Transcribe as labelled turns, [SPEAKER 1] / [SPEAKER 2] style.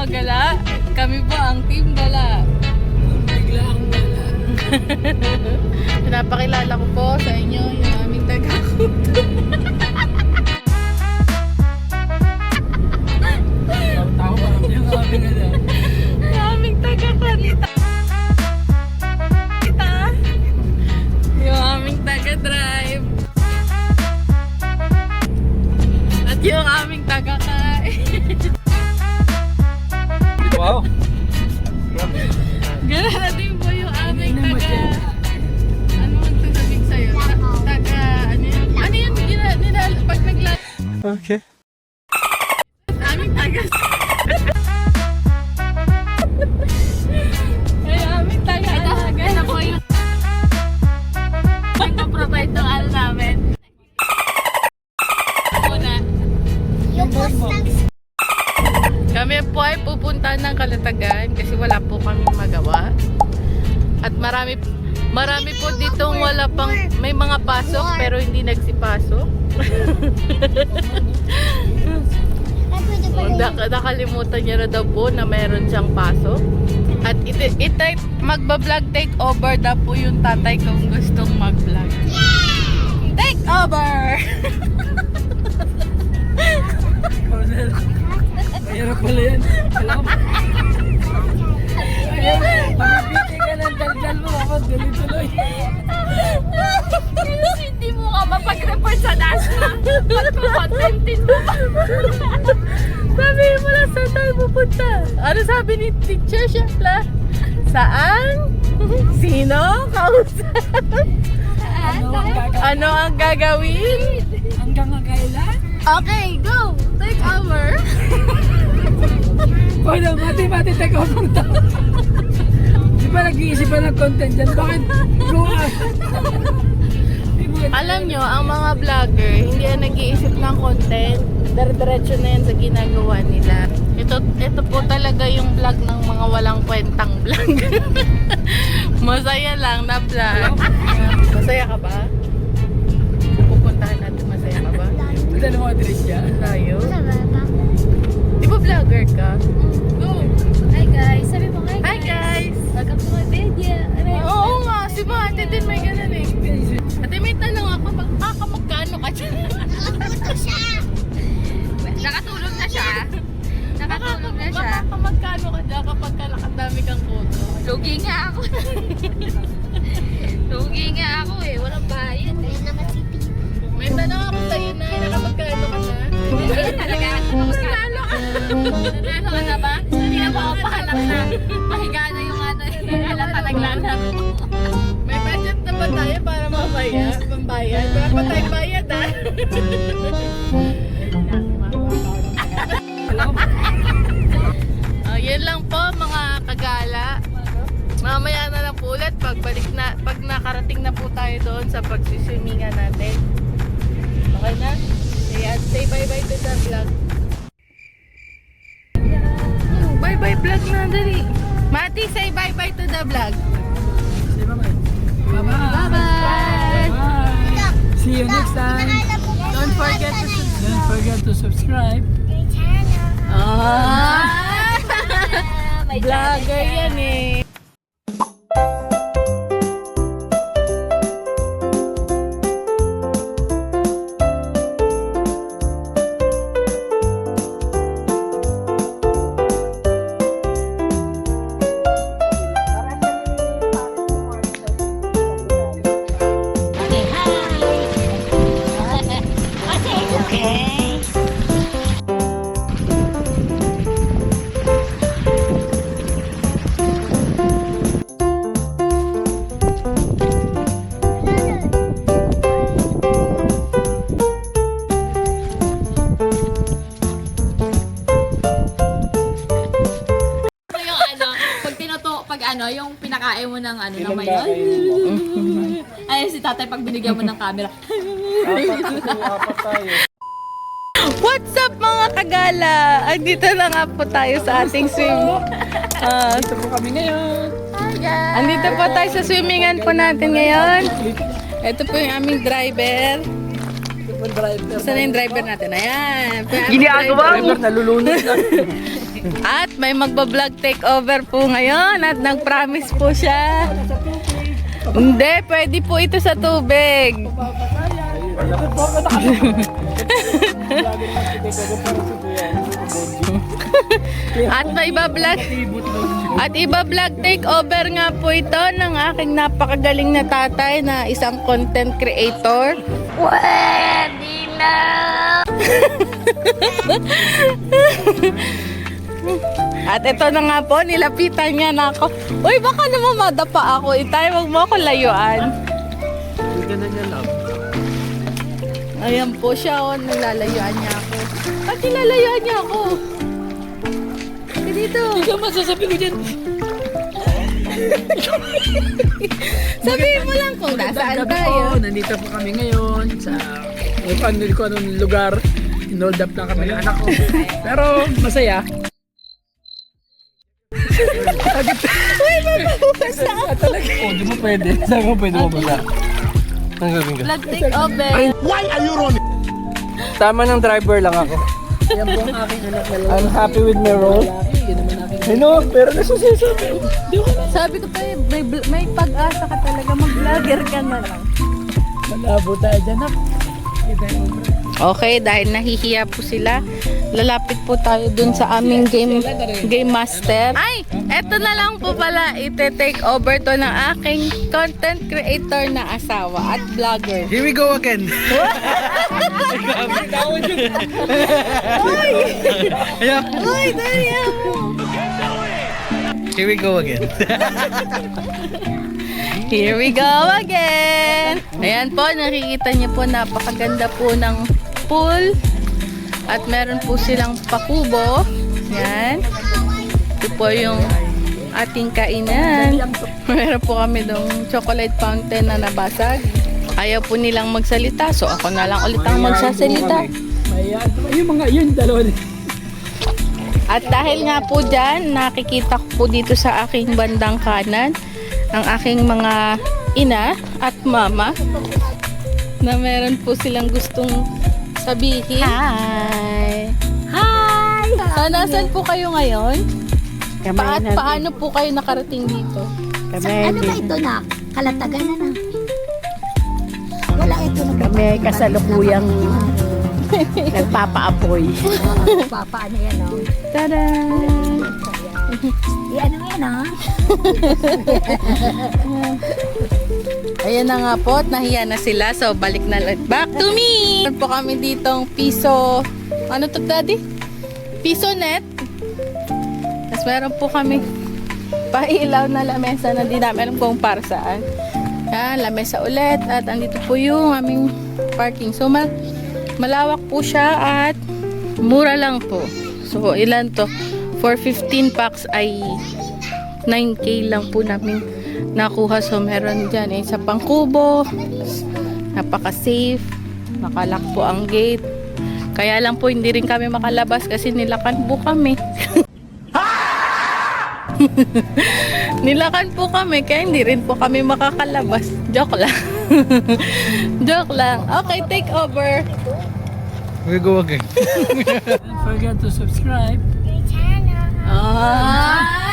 [SPEAKER 1] mga gala. Kami po ang Team Gala.
[SPEAKER 2] Bigla ang wala.
[SPEAKER 1] Pinapakilala ko po sa inyo yung aming taga-kuto.
[SPEAKER 2] Tao ba yung aming ano?
[SPEAKER 1] Yung aming taga-karita. Yung aming taga-drive. At yung aming taga-kain.
[SPEAKER 2] Wow!
[SPEAKER 1] Gano'n natin po yung aming taga... Ano ang sasabihin sa'yo? Taga... Ano yun? Ano yun? Pag nagla...
[SPEAKER 2] Okay.
[SPEAKER 1] Aming taga... Ay, aming taga... Ito po yung... Nagpa-provide ng ano namin. Muna.
[SPEAKER 3] Yung Mustang.
[SPEAKER 1] Kami po ay pupunta ng Kalatagan kasi wala po kaming magawa. At marami po ditong wala pang, may mga pasok pero hindi nagsipasok. Nakalimutan niya na daw po na meron siyang pasok. At magba-vlog take over daw po yung tatay kung gustong mag-vlog. Take over!
[SPEAKER 2] Mahirap pala yan. Alam mo. Ayan, pag-ibigay ka ng daldal mo, ako tuloy-tuloy.
[SPEAKER 3] Hindi mo ka mapag-report sa NASA. Pagpakontentin mo pa.
[SPEAKER 1] Sabi mo lang saan tayo pupunta. Ano sabi ni teacher Shefla? Saan? Sino? Kausap? Ano ang gagawin?
[SPEAKER 2] Hanggang kailan?
[SPEAKER 1] Okay, go! Take over!
[SPEAKER 2] Paano? Mati-mati take over to. Di ba nag-iisipan ng content dyan? Bakit? Go out!
[SPEAKER 1] Alam nyo, ang mga vlogger, hindi na nag-iisip ng content. Diretso na yan sa ginagawa nila. Ito po talaga yung vlog ng mga walang kwentang vlog. Masaya lang na vlog. Masaya ka ba? Pupuntahan natin, masaya ka ba?
[SPEAKER 2] Dala mo address niya.
[SPEAKER 1] Tayo? Di ba vlogger ka? Go!
[SPEAKER 3] Hi guys, sabi mo hi guys.
[SPEAKER 1] Hi guys!
[SPEAKER 3] Welcome to my video.
[SPEAKER 1] Oo nga, si Mate din may ganun eh. Ate, may tanong ako, magkano ka dyan?
[SPEAKER 3] Nakatulog na siya. Nakatulog na siya.
[SPEAKER 1] Magkano ka dyan kapag nakadami kang photo?
[SPEAKER 3] Lugi nga ako. Lugi nga ako eh. Walang bayad eh.
[SPEAKER 1] May tanong ako sa'yo na, nakapagkano ka na?
[SPEAKER 3] Talaga.
[SPEAKER 1] Nanalo ka!
[SPEAKER 3] Nanalo ka na ba? Hindi na makapahanap na. Mahiga na yung ano. Halata naglalaro.
[SPEAKER 1] May budget na ba tayo para mamaya? Pambayad? Wala pa tayong bayad ah! Yan lang po mga kagala. Mamaya na lang po ulit pag nakarating na po tayo doon sa pagsiswimingan natin. Okay na? Say bye-bye to the vlog. Bye-bye vlog na, dali. Mati, say bye-bye to the vlog.
[SPEAKER 2] Say bye-bye. Bye-bye.
[SPEAKER 1] Bye-bye!
[SPEAKER 2] Bye. See you next time.
[SPEAKER 1] Don't forget to subscribe. Ah! Vlogger yan eh.
[SPEAKER 3] Yung pinakain mo ng ano ng mayo. Ay si tatay pag binigyan mo ng camera.
[SPEAKER 2] Apat tayo.
[SPEAKER 1] What's up mga kagala? Andito na nga po tayo sa ating swim.
[SPEAKER 2] Dito po kami ngayon.
[SPEAKER 3] Hi guys.
[SPEAKER 1] Andito po tayo sa swimmingan po natin ngayon. Ito po yung aming driver.
[SPEAKER 2] Ito po driver.
[SPEAKER 1] Saan na yung driver natin? Ayan.
[SPEAKER 2] Ginagawa mo. Driver nalulunod na.
[SPEAKER 1] At may magbablog takeover po ngayon at nag-promise po siya. Hindi, pwede po ito sa tubig. At may iba-vlog takeover nga po ito ng aking napakagaling na tatay na isang content creator. Pwede na! At ito na nga po, nilapitan niya na ako. Uy, baka naman madapa ako. Itay, wag mo ako layuan.
[SPEAKER 2] Hindi ka na niya love.
[SPEAKER 1] Ayan po siya, oh, nilalayuan niya ako. At nilalayuan niya ako. Sige dito.
[SPEAKER 2] Hindi ka masasabi ko dyan.
[SPEAKER 1] Sabihin mo lang kung nasaan tayo.
[SPEAKER 2] Nandito po kami ngayon sa kung anong lugar. Inold up na kami ng anak ko. Pero masaya.
[SPEAKER 1] Uy, mababasa ako.
[SPEAKER 2] Talaga. Oh, di mo pwede. Saan mo pwede mabasa? Tanggapin ka.
[SPEAKER 1] Vlog takeover.
[SPEAKER 2] Tama ng driver lang ako. Yan po ang aking anak na I'm happy with my role. I know, pero nasusisabi.
[SPEAKER 1] Sabi ko tayo, may pag-asa ka talaga. Mag-vlogger ka na lang.
[SPEAKER 2] Malabo tayo dyan.
[SPEAKER 1] Okay, dahil nahihiya po sila, lalapit po tayo dun sa aming game master. Ay, eto na lang po pala, ite-take over to ng aking content creator na asawa at vlogger.
[SPEAKER 2] Here we go again.
[SPEAKER 1] Uy, dali mo.
[SPEAKER 2] Here we go again.
[SPEAKER 1] Here we go again. Ayan po, nakikita niyo po, napakaganda po ng pool. At meron po silang pakubo. Yan. Ito po yung ating kainan. Meron po kami dong chocolate fountain na nabasag. Ayaw po nilang magsalita. So ako na lang ulit ang magsasalita.
[SPEAKER 2] Yung mga yun, dalawa din.
[SPEAKER 1] At dahil nga po dyan, nakikita ko po dito sa aking bandang kanan ang aking mga ina at mama na meron po silang gustong sabihin. Hi!
[SPEAKER 3] Hi!
[SPEAKER 1] So, nasan po kayo ngayon? Paano po kayo nakarating dito?
[SPEAKER 4] Ano ba ito na? Kalatagan na na. Wala ito na.
[SPEAKER 5] Kami kasalukuyang nagpapaapoy.
[SPEAKER 4] Papa, ano yan o?
[SPEAKER 1] Tada!
[SPEAKER 4] Ano yan ha?
[SPEAKER 1] Ayan na nga po, at nahiya na sila. So, balik na lang. Back to me! Meron po kami ditong piso. Ano to, daddy? Piso net. Tapos meron po kami pailaw na lamesa na di namin alam kung para saan. Yan, lamesa ulit. At andito po yung aming parking. So, malawak po siya at mura lang po. So, ilan to? For 15 packs ay 9K lang po namin nakuha. So, meron dyan isa pang kubo. Napaka-safe. Nakalock po ang gate. Kaya lang po, hindi rin kami makalabas kasi nilakan po kami. Nilakan po kami, kaya hindi rin po kami makakalabas. Joke lang. Joke lang. Okay, take over.
[SPEAKER 2] We go again. Don't forget to subscribe.
[SPEAKER 1] Ah!